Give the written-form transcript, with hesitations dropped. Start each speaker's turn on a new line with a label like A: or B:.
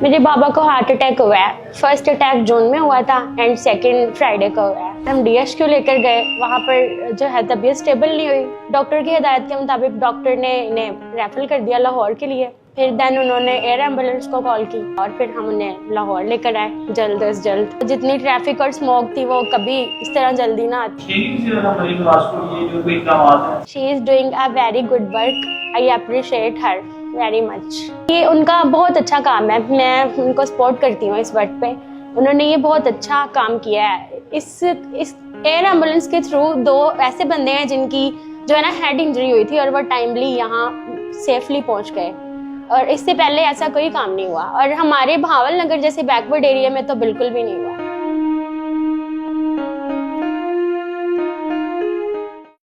A: मेरे बाबा को heart attack हुआ है। फर्स्ट अटैक जून में हुआ था एंड सेकंड फ्राइडे को हुआ है। हम DHQ लेकर गए, वहाँ पर जो है तबीयत स्टेबल नहीं हुई। डॉक्टर की हिदायत के मुताबिक डॉक्टर ने इन्हें रेफर कर दिया लाहौर के लिए। फिर देन उन्होंने एयर एम्बुलेंस को कॉल की और फिर हम उन्हें लाहौर लेकर आए जल्द अज जल्द। जितनी ट्रैफिक और स्मोक थी वो कभी इस तरह जल्दी ना आती। She is doing a very good work, I appreciate her very much. ये उनका बहुत अच्छा काम है, मैं उनको सपोर्ट करती हूँ इस वर्क पे। उन्होंने ये बहुत अच्छा काम किया है। इस एयर एम्बुलेंस के थ्रू 2 ऐसे बंदे हैं जिनकी जो है ना हेड इंजरी हुई थी और वो टाइमली यहाँ सेफली पहुँच गए, और इससे पहले ऐसा कोई काम नहीं हुआ। और हमारे भावल नगर जैसे बैकवर्ड एरिया में तो बिल्कुल भी नहीं हुआ।